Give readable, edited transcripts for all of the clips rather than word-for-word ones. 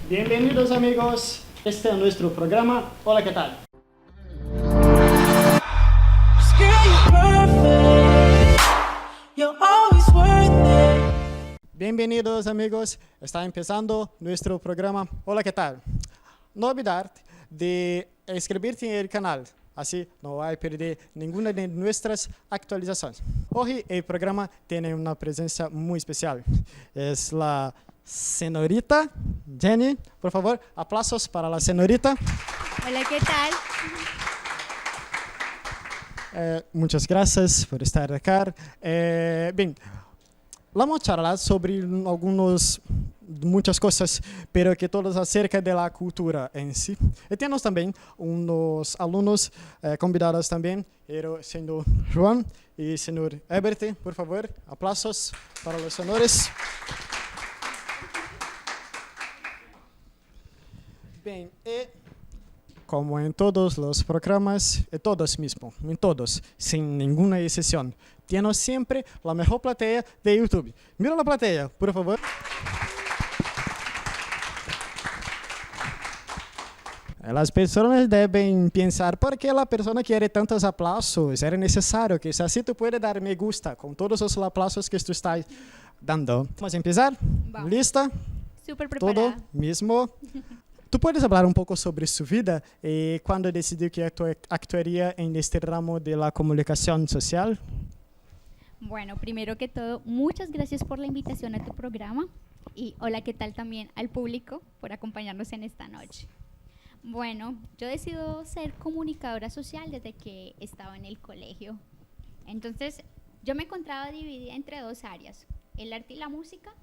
Bienvenidos amigos, este es nuestro programa. Hola, ¿qué tal? Bienvenidos amigos, está empezando nuestro programa. Hola, ¿qué tal? No olvidar de inscribirte en el canal, así no hay que perder ninguna de nuestras actualizaciones. Hoy el programa tiene una presencia muy especial. Es la señorita Jenny. Por favor, aplausos para la señorita. Hola, ¿qué tal? Muchas gracias por estar acá. Bien, vamos a hablar sobre muchas cosas, pero que todas acerca de la cultura en sí. Y tenemos también unos alumnos convidados también, el señor Juan y el señor Herbert. Por favor, aplausos para los honores. Bien, como en todos los programas, todos mismos, en todos, sin ninguna excepción, tenemos siempre la mejor platea de YouTube. Mira la platea, por favor. Las personas deben pensar, ¿por qué la persona quiere tantos aplausos? Era necesario que así tú puedes dar me gusta con todos los aplausos que tú estás dando. Vamos a empezar. Vamos. ¿Lista? Súper preparada. Todo mismo. ¿Tú puedes hablar un poco sobre su vida y cuándo decidió que actuaría en este ramo de la comunicación social? Bueno, primero que todo, muchas gracias por la invitación a tu programa y hola, ¿qué tal también al público por acompañarnos en esta noche? Bueno, yo decido ser comunicadora social desde que estaba en el colegio. Entonces, yo me encontraba dividida entre dos áreas, el arte y la música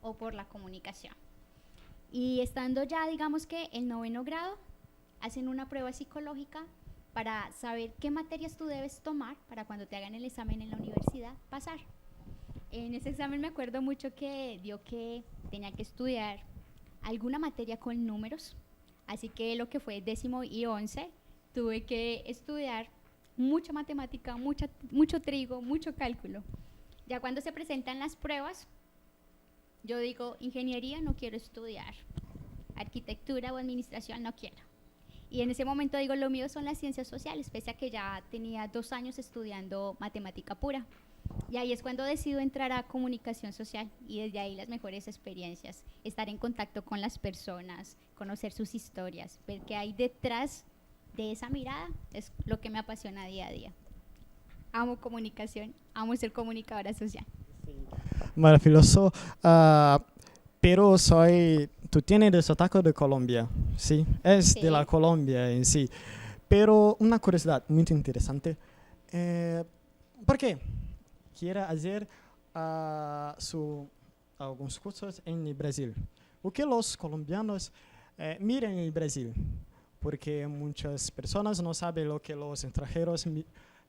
o por la comunicación. Y estando ya, digamos que en 9º grado, hacen una prueba psicológica para saber qué materias tú debes tomar para cuando te hagan el examen en la universidad pasar. En ese examen me acuerdo mucho que dio que tenía que estudiar alguna materia con números, así que lo que fue 10º y 11 tuve que estudiar mucha matemática, mucho trigo, mucho cálculo. Ya cuando se presentan las pruebas, yo digo, ingeniería no quiero estudiar, arquitectura o administración no quiero. Y en ese momento digo, lo mío son las ciencias sociales, pese a que ya tenía 2 años estudiando matemática pura. Y ahí es cuando decido entrar a comunicación social y desde ahí las mejores experiencias, estar en contacto con las personas, conocer sus historias, ver qué hay detrás de esa mirada, es lo que me apasiona día a día. Amo comunicación, amo ser comunicadora social. Maravilloso. Pero tú tienes el sotaque de Colombia, ¿sí? Es Sí. de la Colombia en sí. Pero una curiosidad muy interesante. ¿Por qué quiere hacer algunos cursos en el Brasil? ¿Por qué los colombianos miran el Brasil? Porque muchas personas no saben lo que los extranjeros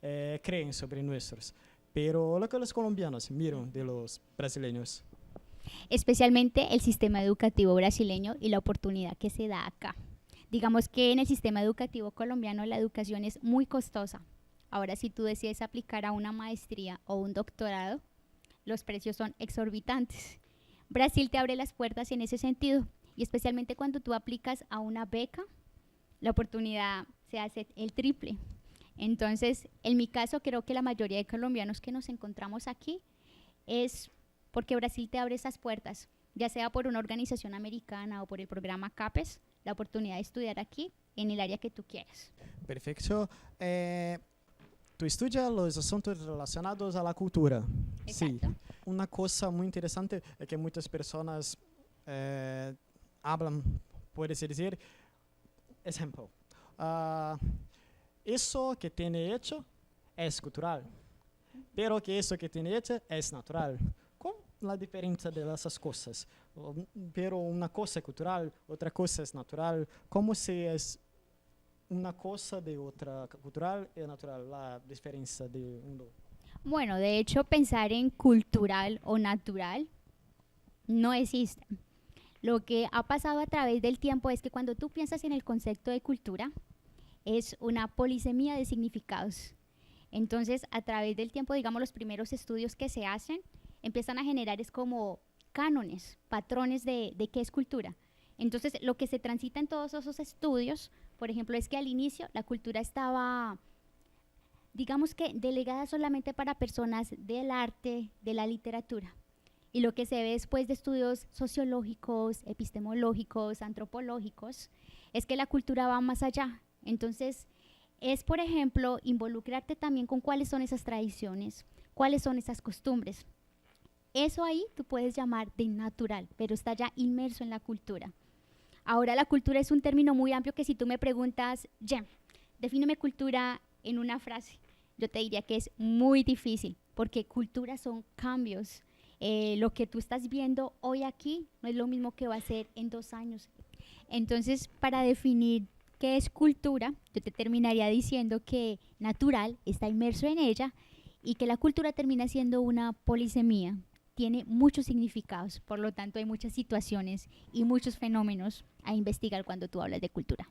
creen sobre nuestros. Pero lo que los colombianos miran de los brasileños. Especialmente el sistema educativo brasileño y la oportunidad que se da acá. Digamos que en el sistema educativo colombiano la educación es muy costosa. Ahora, si tú decides aplicar a una maestría o un doctorado, los precios son exorbitantes. Brasil te abre las puertas en ese sentido y especialmente cuando tú aplicas a una beca, la oportunidad se hace el triple. Entonces, en mi caso, creo que la mayoría de colombianos que nos encontramos aquí es porque Brasil te abre esas puertas, ya sea por una organización americana o por el programa CAPES, la oportunidad de estudiar aquí en el área que tú quieras. Perfecto. Tú estudias los asuntos relacionados a la cultura. Exacto. Sí. Una cosa muy interesante es que muchas personas hablan, puede decir, ejemplo, eso que tiene hecho es cultural, pero que eso que tiene hecho es natural. ¿Cuál es la diferencia de esas cosas? Pero una cosa es cultural, otra cosa es natural. ¿Cómo se es una cosa de otra cultural y natural, la diferencia de uno? Bueno, de hecho, pensar en cultural o natural no existe. Lo que ha pasado a través del tiempo es que cuando tú piensas en el concepto de cultura, es una polisemia de significados. Entonces, a través del tiempo, digamos, los primeros estudios que se hacen empiezan a generar es como cánones, patrones de qué es cultura. Entonces, lo que se transita en todos esos estudios, por ejemplo, es que al inicio la cultura estaba, digamos que, delegada solamente para personas del arte, de la literatura. Y lo que se ve después de estudios sociológicos, epistemológicos, antropológicos, es que la cultura va más allá. Entonces, es, por ejemplo, involucrarte también con cuáles son esas tradiciones, cuáles son esas costumbres. Eso ahí tú puedes llamar de natural, pero está ya inmerso en la cultura. Ahora, la cultura es un término muy amplio que si tú me preguntas, Jem, defíneme cultura en una frase, yo te diría que es muy difícil, porque cultura son cambios. Lo que tú estás viendo hoy aquí no es lo mismo que va a ser en 2 años. Entonces, para definir qué es cultura, yo te terminaría diciendo que natural está inmerso en ella y que la cultura termina siendo una polisemía. Tiene muchos significados, por lo tanto hay muchas situaciones y muchos fenómenos a investigar cuando tú hablas de cultura.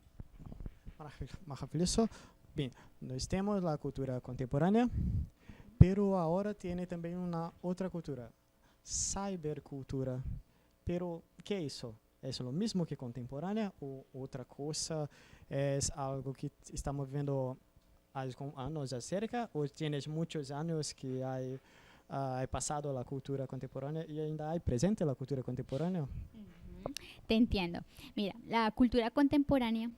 Maravilloso. Bien, nós temos a cultura contemporânea, pero ahora tiene también una otra cultura, cybercultura. Pero, ¿qué es eso? ¿Es lo mismo que contemporánea o otra cosa? ¿Es algo que estamos viendo años acerca o tienes muchos años que hay pasado la cultura contemporánea y ainda hay presente la cultura contemporánea? Te entiendo. Mira, la cultura contemporánea,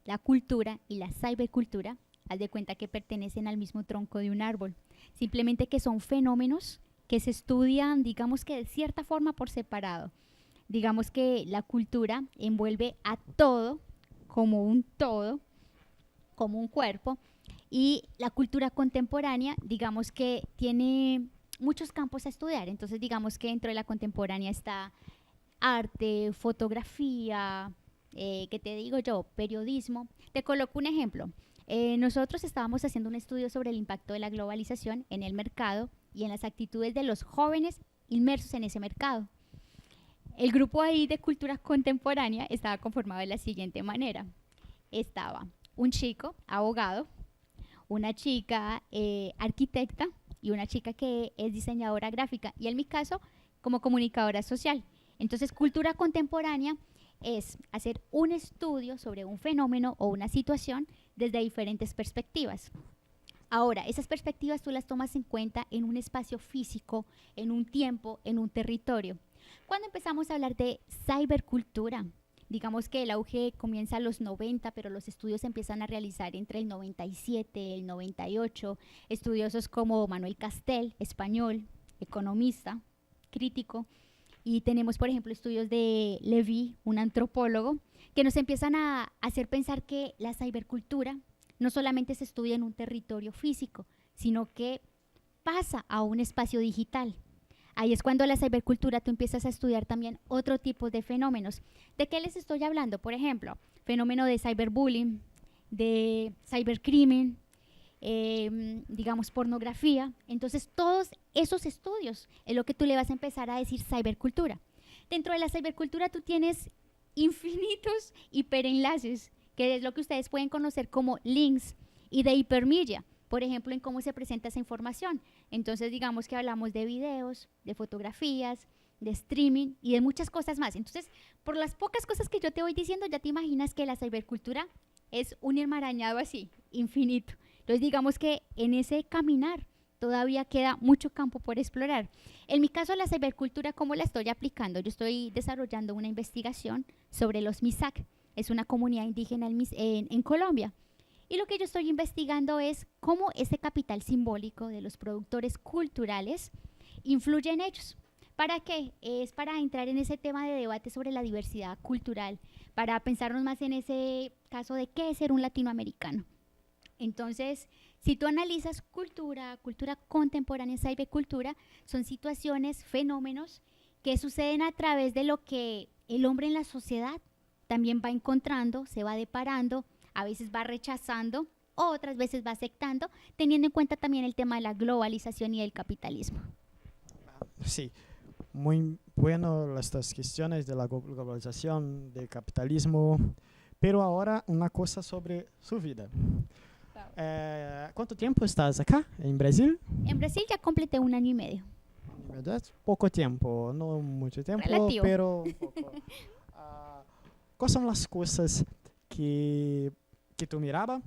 la cultura y la cybercultura, haz de cuenta que pertenecen al mismo tronco de un árbol. Simplemente que son fenómenos que se estudian, digamos que de cierta forma por separado. Digamos que la cultura envuelve a todo, como un cuerpo, y la cultura contemporánea, digamos que tiene muchos campos a estudiar. Entonces, digamos que dentro de la contemporánea está arte, fotografía, ¿qué te digo yo? Periodismo. Te coloco un ejemplo. Nosotros estábamos haciendo un estudio sobre el impacto de la globalización en el mercado y en las actitudes de los jóvenes inmersos en ese mercado. El grupo ahí de cultura contemporánea estaba conformado de la siguiente manera. Estaba un chico, abogado, una chica arquitecta y una chica que es diseñadora gráfica y en mi caso como comunicadora social. Entonces, cultura contemporánea es hacer un estudio sobre un fenómeno o una situación desde diferentes perspectivas. Ahora, esas perspectivas tú las tomas en cuenta en un espacio físico, en un tiempo, en un territorio. Cuando empezamos a hablar de cybercultura, digamos que el auge comienza a los 90, pero los estudios se empiezan a realizar entre el 97, el 98. Estudiosos como Manuel Castel, español, economista, crítico. Y tenemos, por ejemplo, estudios de Levy, un antropólogo, que nos empiezan a hacer pensar que la cybercultura no solamente se estudia en un territorio físico, sino que pasa a un espacio digital. Ahí es cuando la cybercultura tú empiezas a estudiar también otro tipo de fenómenos. ¿De qué les estoy hablando? Por ejemplo, fenómeno de cyberbullying, de cybercrimen, digamos pornografía. Entonces todos esos estudios es lo que tú le vas a empezar a decir cybercultura. Dentro de la cybercultura tú tienes infinitos hiperenlaces, que es lo que ustedes pueden conocer como links, y de hipermedia, por ejemplo, en cómo se presenta esa información. Entonces, digamos que hablamos de videos, de fotografías, de streaming y de muchas cosas más. Entonces, por las pocas cosas que yo te voy diciendo, ya te imaginas que la cybercultura es un enmarañado así, infinito. Entonces, digamos que en ese caminar todavía queda mucho campo por explorar. En mi caso, la cybercultura, ¿cómo la estoy aplicando? Yo estoy desarrollando una investigación sobre los MISAC. Es una comunidad indígena en Colombia. Y lo que yo estoy investigando es cómo ese capital simbólico de los productores culturales influye en ellos. ¿Para qué? Es para entrar en ese tema de debate sobre la diversidad cultural, para pensarnos más en ese caso de qué es ser un latinoamericano. Entonces, si tú analizas cultura contemporánea, cybercultura, son situaciones, fenómenos que suceden a través de lo que el hombre en la sociedad también va encontrando, se va deparando, a veces va rechazando, otras veces va aceptando, teniendo en cuenta también el tema de la globalización y del capitalismo. Sí, muy bueno estas cuestiones de la globalización, del capitalismo, pero ahora una cosa sobre su vida. ¿Cuánto tiempo estás acá, en Brasil? En Brasil ya completé 1 año y medio. ¿Verdad? Poco tiempo, no mucho tiempo, Relativo. pero un poco. ¿Cuáles son las cosas que tú mirabas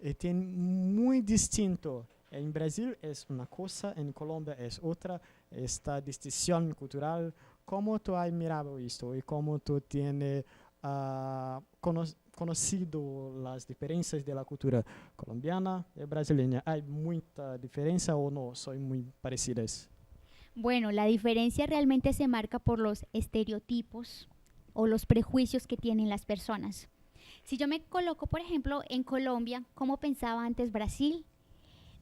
y tienen muy distinto? En Brasil es una cosa, en Colombia es otra, esta distinción cultural. ¿Cómo tú has mirado esto y cómo tú tienes conocido las diferencias de la cultura colombiana y brasileña? ¿Hay mucha diferencia o no? ¿Son muy parecidas? Bueno, la diferencia realmente se marca por los estereotipos o los prejuicios que tienen las personas. Si yo me coloco, por ejemplo, en Colombia, ¿cómo pensaba antes Brasil?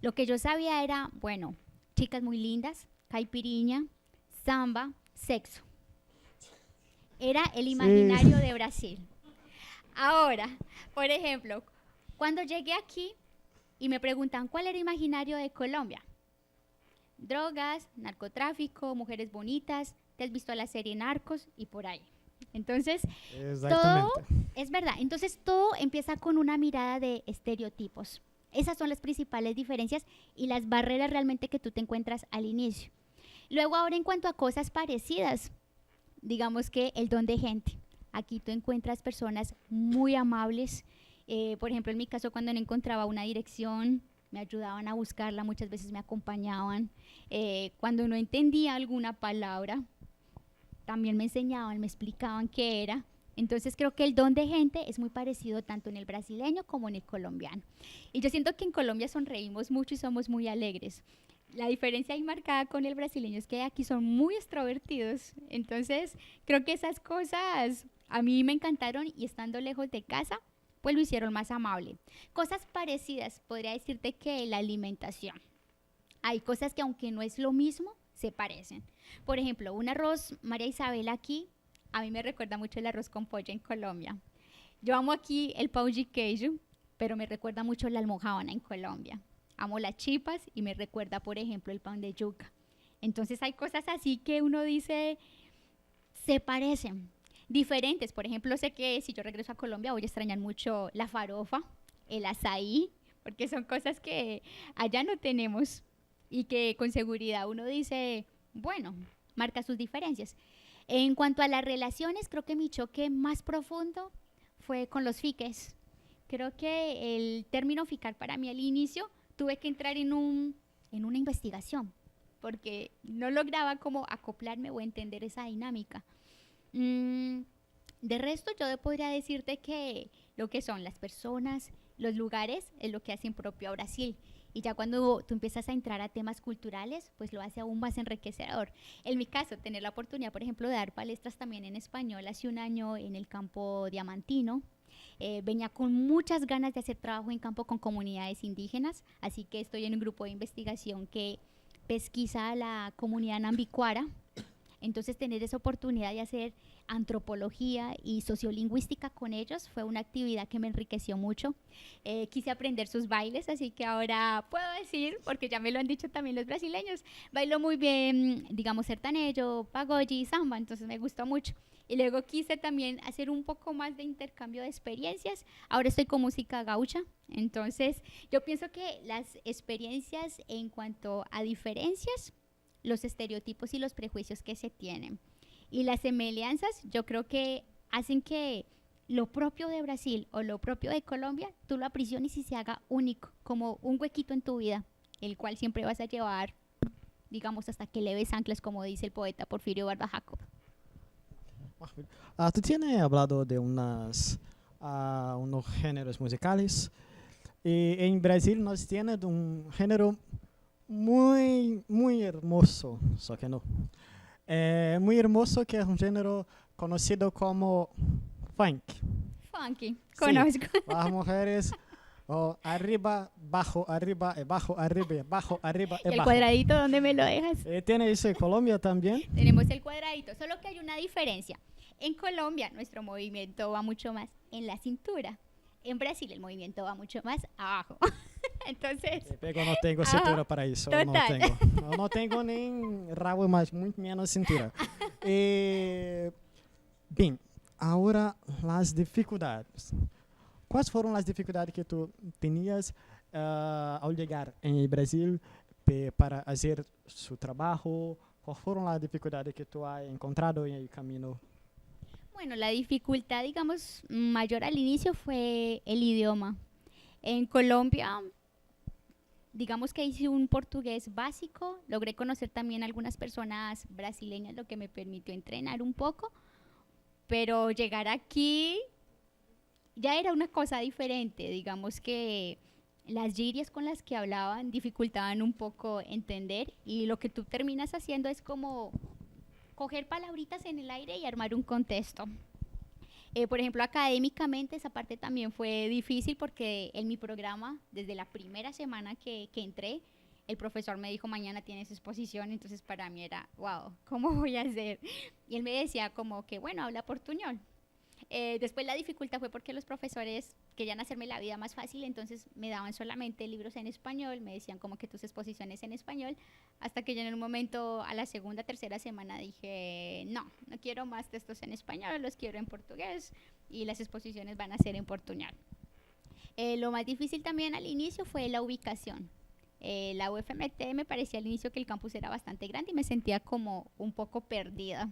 Lo que yo sabía era, bueno, chicas muy lindas, caipiriña, samba, sexo. Era el imaginario de Brasil. Ahora, por ejemplo, cuando llegué aquí y me preguntan cuál era el imaginario de Colombia, drogas, narcotráfico, mujeres bonitas, te has visto la serie Narcos y por ahí. Entonces, todo es verdad. Entonces, todo empieza con una mirada de estereotipos. Esas son las principales diferencias y las barreras realmente que tú te encuentras al inicio. Luego, ahora en cuanto a cosas parecidas, digamos que el don de gente. Aquí tú encuentras personas muy amables. Por ejemplo, en mi caso, cuando no encontraba una dirección, me ayudaban a buscarla, muchas veces me acompañaban. Cuando no entendía alguna palabra, también me enseñaban, me explicaban qué era. Entonces creo que el don de gente es muy parecido tanto en el brasileño como en el colombiano. Y yo siento que en Colombia sonreímos mucho y somos muy alegres. La diferencia ahí marcada con el brasileño es que aquí son muy extrovertidos. Entonces creo que esas cosas a mí me encantaron y estando lejos de casa, pues lo hicieron más amable. Cosas parecidas, podría decirte que la alimentación. Hay cosas que aunque no es lo mismo, se parecen. Por ejemplo, un arroz María Isabel aquí, a mí me recuerda mucho el arroz con pollo en Colombia. Yo amo aquí el pão de queijo, pero me recuerda mucho la almojábana en Colombia. Amo las chipas y me recuerda, por ejemplo, el pan de yuca. Entonces hay cosas así que uno dice, se parecen, diferentes. Por ejemplo, sé que si yo regreso a Colombia voy a extrañar mucho la farofa, el azaí, porque son cosas que allá no tenemos y que con seguridad uno dice, bueno, marca sus diferencias. En cuanto a las relaciones, creo que mi choque más profundo fue con los fiques. Creo que el término ficar para mí al inicio tuve que entrar en una investigación porque no lograba como acoplarme o entender esa dinámica. De resto, yo podría decirte que lo que son las personas, los lugares, es lo que hacen propio a Brasil. Y ya cuando tú empiezas a entrar a temas culturales, pues lo hace aún más enriquecedor. En mi caso, tener la oportunidad, por ejemplo, de dar palestras también en español hace un año en el campo diamantino. Venía con muchas ganas de hacer trabajo en campo con comunidades indígenas, así que estoy en un grupo de investigación que pesquisa a la comunidad nambicuara. Entonces, tener esa oportunidad de hacer antropología y sociolingüística con ellos fue una actividad que me enriqueció mucho. Quise aprender sus bailes, así que ahora puedo decir, porque ya me lo han dicho también los brasileños, bailo muy bien, digamos, sertanejo, pagode y samba, entonces me gustó mucho. Y luego quise también hacer un poco más de intercambio de experiencias. Ahora estoy con música gaucha, entonces yo pienso que las experiencias en cuanto a diferencias, los estereotipos y los prejuicios que se tienen. Y las semejanzas, yo creo que hacen que lo propio de Brasil o lo propio de Colombia, tú lo aprisiones y se haga único, como un huequito en tu vida, el cual siempre vas a llevar, digamos, hasta que leves anclas, como dice el poeta Porfirio Barba Jacob. Tú tienes hablado de unos géneros musicales. Y en Brasil nos tiene un género muy, muy hermoso, só que no. Muy hermoso, que es un género conocido como funk. Funky, Sí, conozco. las mujeres arriba, bajo, arriba, bajo, arriba, bajo, arriba, ¿Y el bajo. cuadradito dónde me lo dejas? ¿Tiene eso en Colombia también? Tenemos el cuadradito, solo que hay una diferencia. En Colombia nuestro movimiento va mucho más en la cintura. En Brasil el movimiento va mucho más abajo. Entonces, Pero no tengo cintura para eso. No total. tengo. No tengo ni rabo, más muito menos cintura. Bien, ahora las dificultades. ¿Cuáles fueron las dificultades que tú tenías al llegar en el Brasil para hacer su trabajo? ¿Cuáles fueron las dificultades que tú has encontrado en el camino? Bueno, la dificultad, digamos, mayor al inicio fue el idioma. En Colombia, digamos que hice un portugués básico, logré conocer también algunas personas brasileñas, lo que me permitió entrenar un poco, pero llegar aquí ya era una cosa diferente, digamos que las girias con las que hablaban dificultaban un poco entender y lo que tú terminas haciendo es como coger palabritas en el aire y armar un contexto. Por ejemplo, académicamente esa parte también fue difícil porque en mi programa, desde la primera semana que entré, el profesor me dijo, mañana tienes exposición, entonces para mí era, wow, ¿cómo voy a hacer? Y él me decía como que, bueno, habla portuñol. Después la dificultad fue porque los profesores querían hacerme la vida más fácil, entonces me daban solamente libros en español, me decían como que tus exposiciones en español, hasta que yo en un momento a la segunda, tercera semana dije, no, no quiero más textos en español, los quiero en portugués y las exposiciones van a ser en portuñol. Lo más difícil también al inicio fue la ubicación. La UFMT me parecía al inicio que el campus era bastante grande y me sentía como un poco perdida.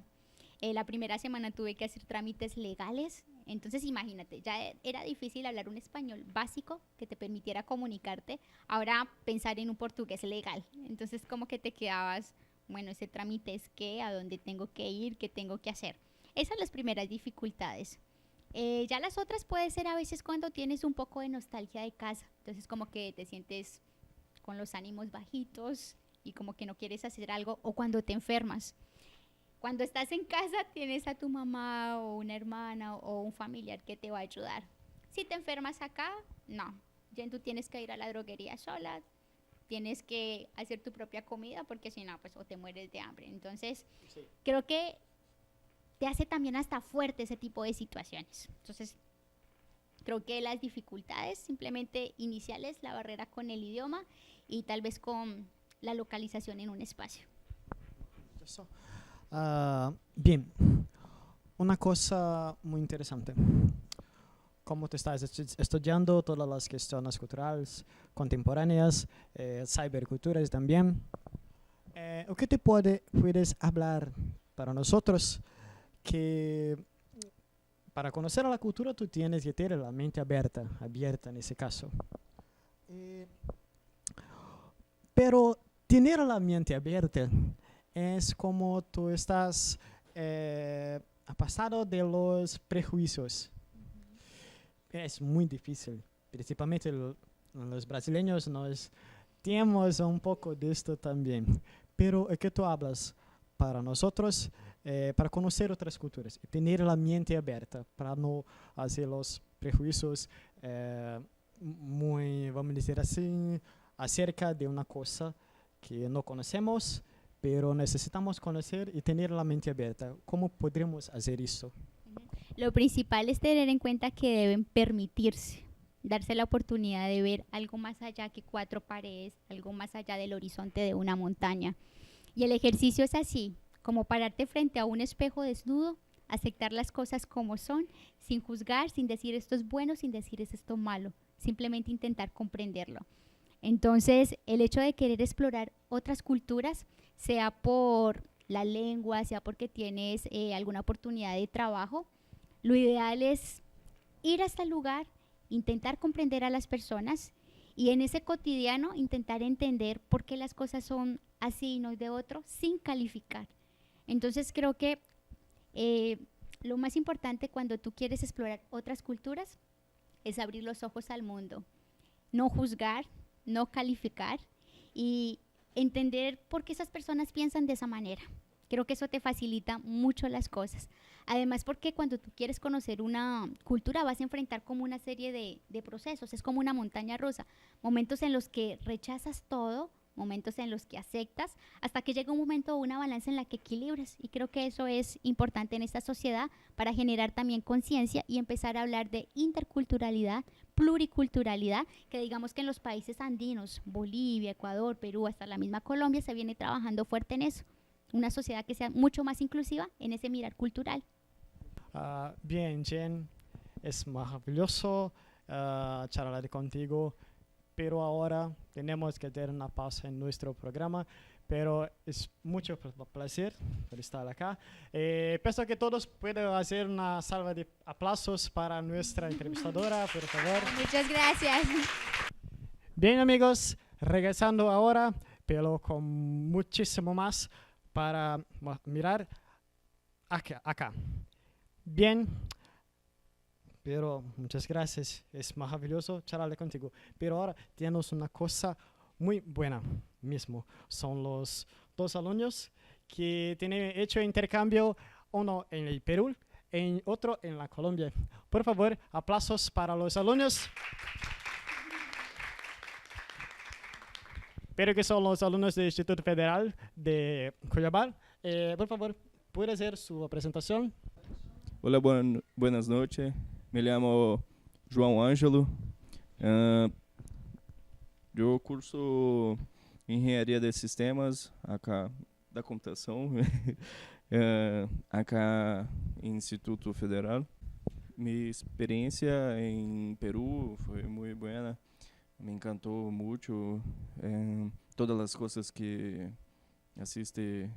La primera semana tuve que hacer trámites legales, entonces imagínate, ya era difícil hablar un español básico que te permitiera comunicarte, ahora pensar en un portugués legal, entonces como que te quedabas, bueno, ese trámite es qué, a dónde tengo que ir, qué tengo que hacer. Esas son las primeras dificultades. Ya las otras puede ser a veces cuando tienes un poco de nostalgia de casa, entonces como que te sientes con los ánimos bajitos y como que no quieres hacer algo, o cuando te enfermas. Cuando estás en casa tienes a tu mamá o una hermana o un familiar que te va a ayudar. Si te enfermas acá, no. Ya tú tienes que ir a la droguería sola, tienes que hacer tu propia comida porque si no, pues o te mueres de hambre. Entonces, sí, creo que te hace también hasta fuerte ese tipo de situaciones. Entonces, creo que las dificultades simplemente iniciales, la barrera con el idioma y tal vez con la localización en un espacio. Eso. Bien, una cosa muy interesante. Como tú estás estudiando todas las cuestiones culturales contemporáneas, ciberculturas también, ¿o qué te puedes hablar para nosotros que para conocer a la cultura tú tienes que tener la mente abierta en ese caso? Pero tener la mente abierta es como tú estás pasado de los prejuicios. Es muy difícil, principalmente los brasileños nos tenemos un poco de esto también. Pero ¿qué tú hablas para nosotros, para conocer otras culturas y tener la mente abierta para no hacer los prejuicios muy, vamos a decir así, acerca de una cosa que no conocemos, pero necesitamos conocer y tener la mente abierta. ¿Cómo podríamos hacer eso? Lo principal es tener en cuenta que deben permitirse, darse la oportunidad de ver algo más allá que cuatro paredes, algo más allá del horizonte de una montaña. Y el ejercicio es así, como pararte frente a un espejo desnudo, aceptar las cosas como son, sin juzgar, sin decir esto es bueno, sin decir esto es malo, simplemente intentar comprenderlo. Entonces, el hecho de querer explorar otras culturas, sea por la lengua, sea porque tienes alguna oportunidad de trabajo, lo ideal es ir hasta el lugar, intentar comprender a las personas y en ese cotidiano intentar entender por qué las cosas son así y no de otro, sin calificar. Entonces, creo que lo más importante cuando tú quieres explorar otras culturas es abrir los ojos al mundo, no juzgar, no calificar y entender por qué esas personas piensan de esa manera. Creo que eso te facilita mucho las cosas. Además, porque cuando tú quieres conocer una cultura vas a enfrentar como una serie de procesos, es como una montaña rusa, momentos en los que rechazas todo, momentos en los que aceptas, hasta que llega un momento o una balanza en la que equilibras. Y creo que eso es importante en esta sociedad para generar también conciencia y empezar a hablar de interculturalidad, pluriculturalidad, que digamos que en los países andinos, Bolivia, Ecuador, Perú, hasta la misma Colombia, se viene trabajando fuerte en eso. Una sociedad que sea mucho más inclusiva en ese mirar cultural. Bien, Jen, es maravilloso charlar contigo, pero ahora tenemos que tener una pausa en nuestro programa. pero es mucho placer por estar acá. Pienso que todos pueden hacer una salva de aplausos para nuestra entrevistadora, por favor. Muchas gracias. Bien, amigos, regresando ahora, pero con muchísimo más para mirar acá. Bien, pero muchas gracias, es maravilloso charlar contigo. Pero ahora tenemos una cosa muy buena mismo. Son los dos alumnos que tienen hecho intercambio, uno en el Perú y otro en la Colombia. Por favor, aplausos para los alumnos. Pero que son los alumnos del Instituto Federal de Cuiabá. Por favor, ¿puede hacer su presentación? Hola, buenas noches. Me llamo João Ângelo. Eu curso Engenharia de Sistemas, acá da computação, acá em Instituto Federal. Minha experiência em Peru foi muito boa. Me encantou muito todas as coisas que assiste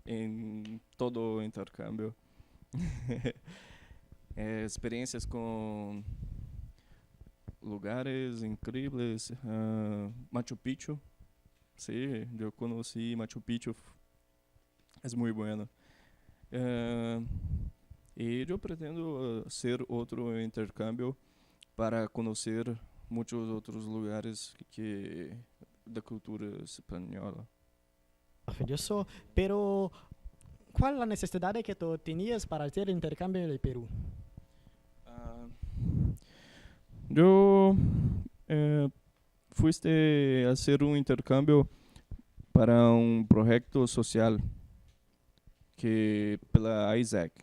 em todo o intercâmbio. Experiências com lugares incríveis. Machu Picchu, sim, eu conheci Machu Picchu, é muito bueno. E eu pretendo ser outro intercâmbio para conhecer muitos outros lugares da cultura espanhola. Maravilloso, pero ¿cuál es la necesidad que tú tenías para hacer intercambio en el Perú? Eu fui a hacer um intercâmbio para um projeto social que pela ISAC.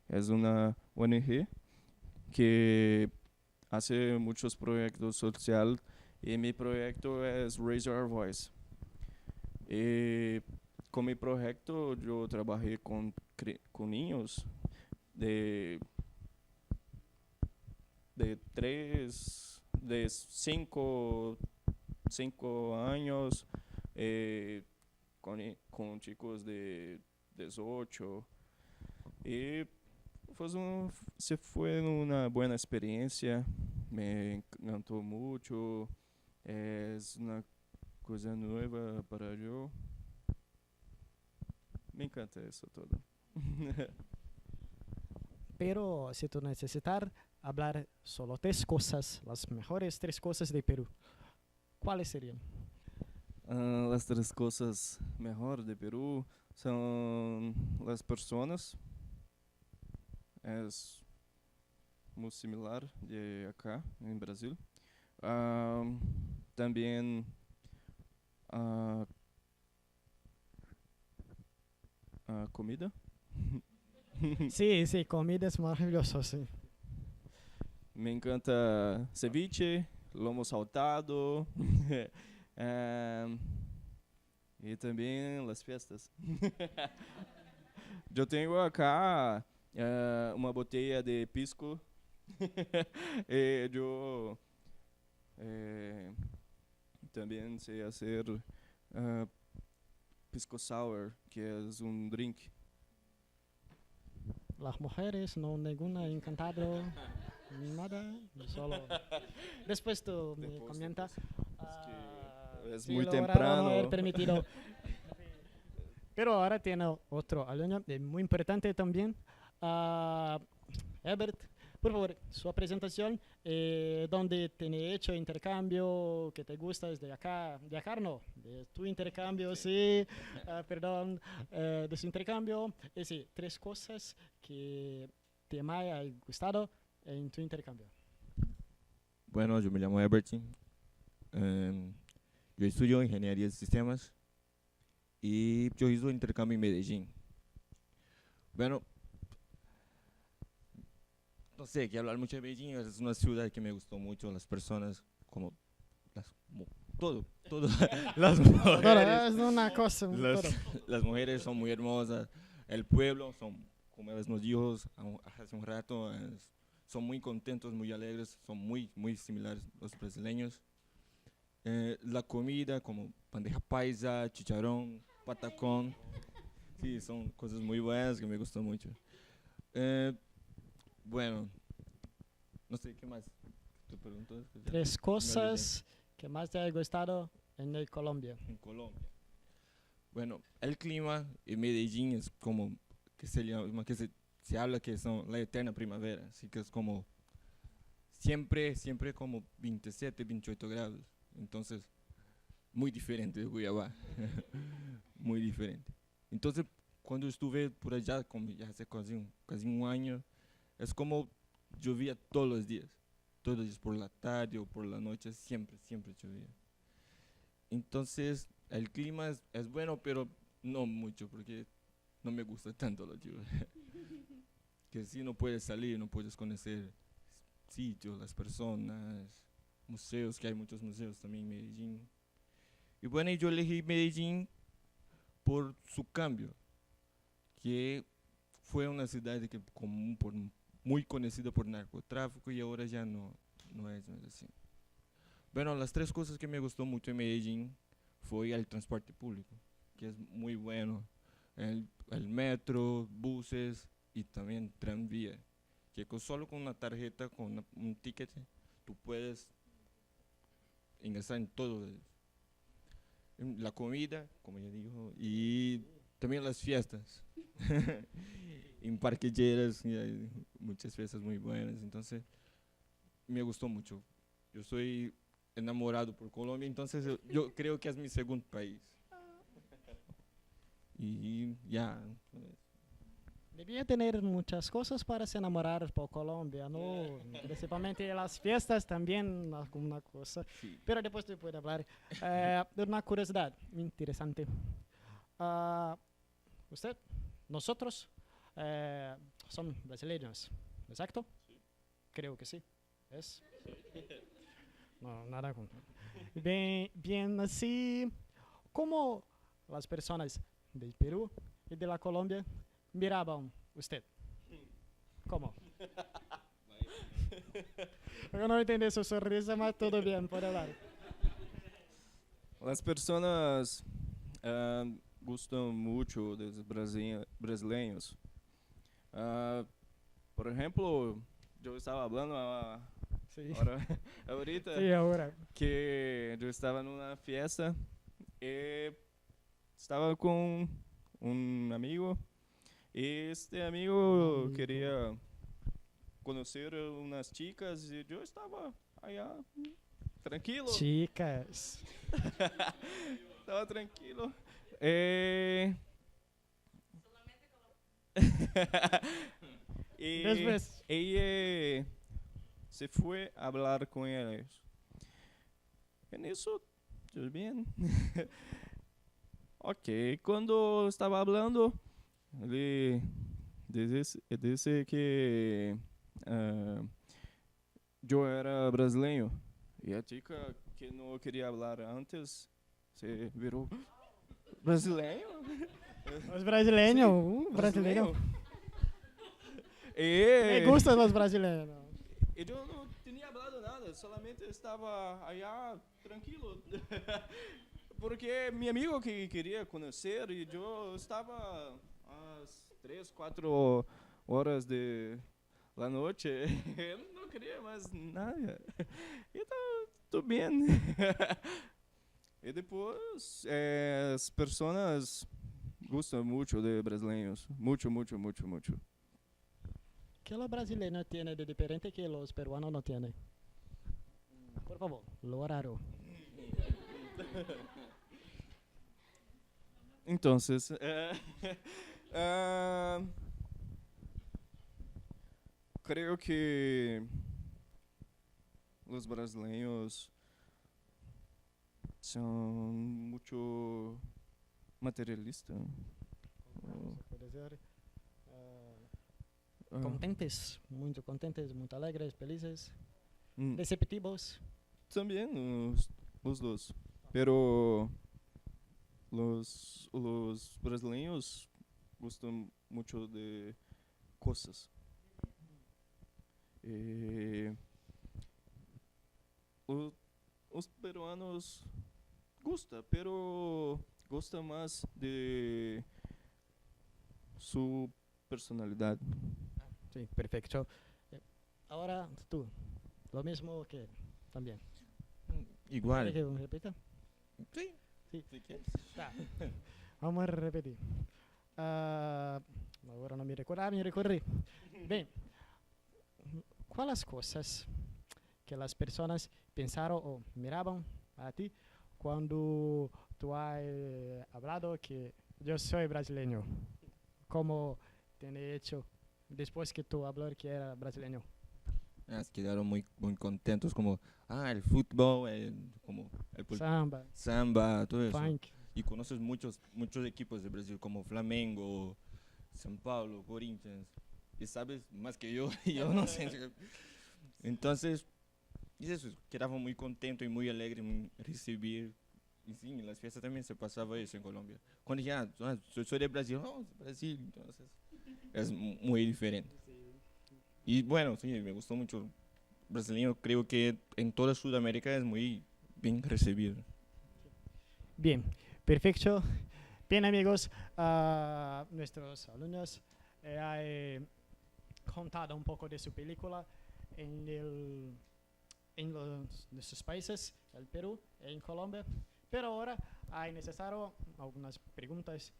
É uma ONG que faz muitos projetos sociais e meu projeto é Raise Our Voice. E com meu projeto eu trabalhei com ninhos de 5 anos, com chicos de 18. E se foi uma boa experiência, me encantou muito, é uma coisa nova para eu. Me encanta isso todo. Pero si tú necesitas hablar solo 3 cosas, las mejores 3 cosas de Perú, ¿cuáles serían? As 3 coisas melhores de Peru são as pessoas. É muito similar de acá, em Brasil. Também a comida. Sí, sí, comida es maravilloso, sí. Me encanta ceviche, lomo saltado. E também as festas. Eu tenho acá uma botella de pisco. E eu também sei fazer pisco sour, que é um drink. Las mujeres, no ninguna encantado, nada, solo. Después tú me comentas. Es sí, muy lo temprano. no haber permitido. Pero ahora tiene otro alumno muy importante también. Herbert, por favor, su presentación, donde tiene hecho intercambio, que te gusta desde acá, de acá no, de tu intercambio, sí, perdón, de su intercambio, sí, 3 cosas que te más ha gustado en tu intercambio. Bueno, yo me llamo Herbert. Yo estudio Ingeniería de Sistemas y yo hice un intercambio en Medellín. Bueno, no sé, quiero hablar mucho de Medellín, es una ciudad que me gustó mucho, las personas, como todo, las mujeres, Es una cosa, las mujeres son muy hermosas, el pueblo, como nos dijo hace un rato, son muy contentos, muy alegres, son muy similares los brasileños. La comida como bandeja paisa, chicharrón, patacón. Sí, son cosas muy buenas que me gustan mucho. Eh, bueno, no sé qué más. ¿Tú preguntas? Tres cosas que más te ha gustado en el Colombia. En Colombia. Bueno, el clima en Medellín es como que se llama, se habla que son la eterna primavera, así que es como siempre como 27, 28 grados. Entonces, muy diferente de Cuiabá. Muy diferente. Entonces, cuando estuve por allá, como ya hace casi un año, es como llovía todos los días por la tarde o por la noche, siempre llovía. Entonces, el clima es bueno, pero no mucho, porque no me gusta tanto la lluvia. Que si no puedes salir, no puedes conocer sitios, las personas, museos, que hay muchos museos también en Medellín. Y bueno, yo elegí Medellín por su cambio, que fue una ciudad que muy conocida por narcotráfico y ahora ya no es así. Bueno, las tres cosas que me gustó mucho en Medellín fue el transporte público, que es muy bueno. El metro, buses y también tranvía, que solo con una tarjeta, con un ticket, tú puedes ingresar en todo. En la comida, como ya dijo, y también las fiestas. En Parque Lleras hay muchas fiestas muy buenas, entonces me gustó mucho. Yo soy enamorado por Colombia, entonces yo creo que es mi segundo país. Y ya. Debía tener muchas cosas para se enamorar por Colombia, ¿no? Principalmente las fiestas también, alguna cosa. Sí. Pero después te puedo hablar. De una curiosidad interesante. Usted, nosotros, somos brasileños, ¿exacto? Sí. Creo que sí. ¿Es? Sí. No, nada con... Bien así, ¿cómo las personas del Perú y de la Colombia miraban usted? ¿Cómo? Yo no entendí su sonrisa, mas todo bien, puede hablar. As pessoas gostam muito dos brasileiros. Por exemplo, eu estava falando Sí. ahorita Sí, ahora. que eu estava numa festa e estava com um amigo e este amigo queria conhecer umas chicas e eu estava allá tranquilo. Chicas. Estaba tranquilo. Y Después. ella se fue a hablar con ellos. En eso, yo bien. Ok, cuando estaba hablando, ele disse que yo era brasileño. Y a chica que no quería hablar antes se viró brasileño. Los brasileños, Sí, brasileño. Me Me gustan los brasileños. Y yo no tenía hablado nada, solamente estaba allá tranquilo. Porque mi amigo que quería conocer y yo estaba a las 3, 4 horas de la noche. Él no quería más nada. Y todo bien. Y después as personas gostam mucho de brasileños. Mucho. ¿Qué los brasileños tienen de diferente que los peruanos no tienen? Por favor, lo raro. Entonces, creo que los brasileños son mucho materialistas. Puede ser. Contentes, muy alegres, felices, receptivos. También los dos. Pero los brasileños gustan mucho de cosas. os peruanos gusta, pero gusta más de su personalidad. Sí, perfecto. Ahora tú, lo mismo que también. Igual. ¿Quieres que repita? Sí. Sí. Si quieres. Tá. Vamos a repetir. Agora não me recordar, me recorri. Bem, quais as coisas que as pessoas pensaram ou miravam a ti quando tu has hablado que eu sou brasileiro? Como tem hecho depois que tu falou que era brasileiro? Quedaron muy contentos, como, el fútbol, Samba, samba, todo eso. funk. Y conoces muchos equipos de Brasil, como Flamengo, São Paulo, Corinthians. Y sabes más que yo, y yo no sé. Entonces, y eso, quedaba muy contento y muy alegre en recibir. Y sí, en las fiestas también se pasaba eso en Colombia. Cuando ya, soy de Brasil, Brasil, entonces, es muy diferente. Y bueno, sí, me gustó mucho. Brasileño, creo que en toda Sudamérica es muy bien recibido. Bien, perfecto. Bien, amigos, nuestros alumnos han contado un poco de su película en nuestros países, el Perú y en Colombia. Pero ahora hay necesario algunas preguntas,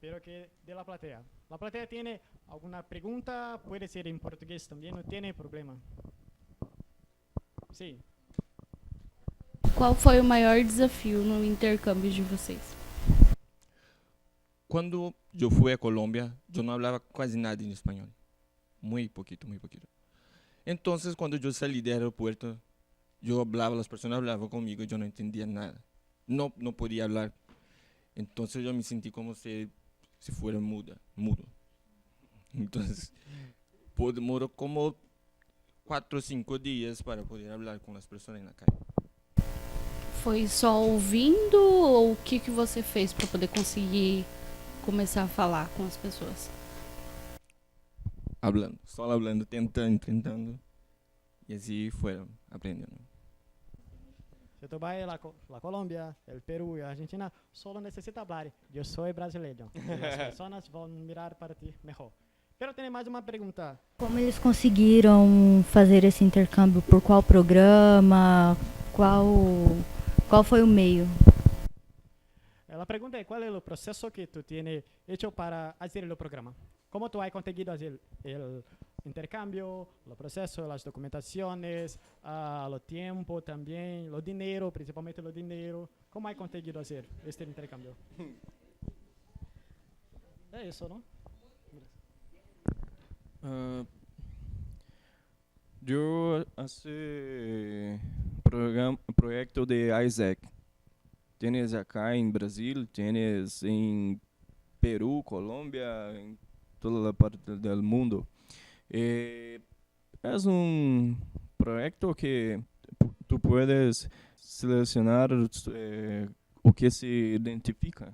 pero que de la platea. La platea tiene alguna pregunta, puede ser en portugués también, no tiene problema. Sí. Qual foi o maior desafio no intercâmbio de vocês? Cuando yo fui a Colombia, yo no hablaba casi nada en español. Muy poquito, muy poquito. Entonces, cuando yo salí del aeropuerto, yo hablaba, las personas hablaban conmigo y yo no entendía nada. No podía hablar. Entonces yo me sentí como si fuera mudo. Entonces, demoró como 4 o 5 días para poder hablar con las personas en la calle. Foi só ouvindo ou o que você fez para poder conseguir começar a falar com as pessoas? Hablando, solo hablando, tentando. Y así fueron aprendiendo. Se tu vai a la Colômbia, el Perú y Argentina, solo necesita hablar. Yo soy brasileño. Las personas van a mirar para ti mejor. Pero tem mais uma pergunta. Como eles conseguiram fazer esse intercâmbio? Por qual programa? Qual foi o meio? A pergunta é qual é o processo que tu tienes hecho para fazer o programa? Como tu has conseguido fazer o intercambio, o processo, as documentações, o tempo também, o dinheiro, principalmente o dinheiro? Como has conseguido fazer este intercambio? É isso, não? Yo hace proyecto de Isaac. Tienes acá en Brasil, tienes en Perú, Colombia, en toda la parte del mundo. Es un proyecto que tú puedes seleccionar o que se identifica.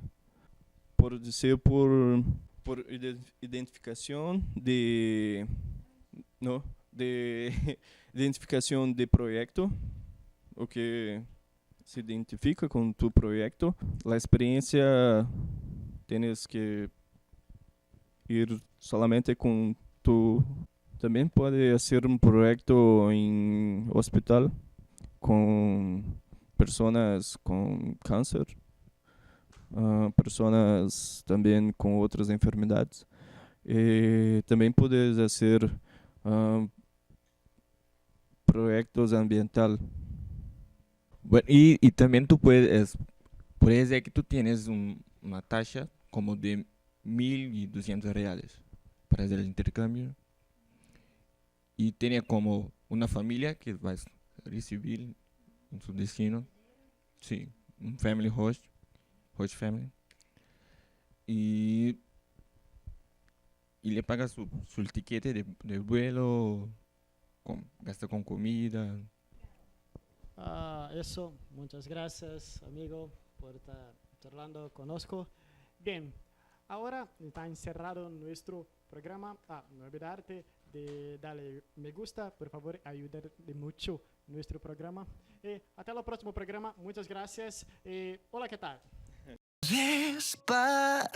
Por ser por identificación de identificación de proyecto, o que se identifica con tu proyecto. La experiencia tienes que ir solamente con tu. También puede hacer un proyecto en hospital con personas con cáncer, personas también con otras enfermedades. También puedes hacer proyectos ambiental. Bueno, y también tú puedes ser que tú tienes una taxa como de 1.200 reales para hacer el intercambio. Y tiene como una familia que va a recibir en su destino. Sí, un family host family. Y le paga su tiquete de vuelo, gasta con comida. Eso, muchas gracias, amigo, por estar charlando conosco. Bien, ahora está encerrado nuestro programa. No olvidarte de darle me gusta, por favor, ayudar de mucho nuestro programa. Hasta el próximo programa, muchas gracias. Hola, ¿qué tal? Despacito,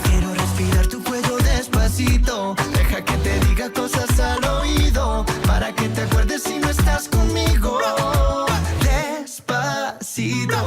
quiero respirar tu cuello despacito. Deja que te diga cosas al oído, para que te acuerdes si no estás conmigo. Despacito,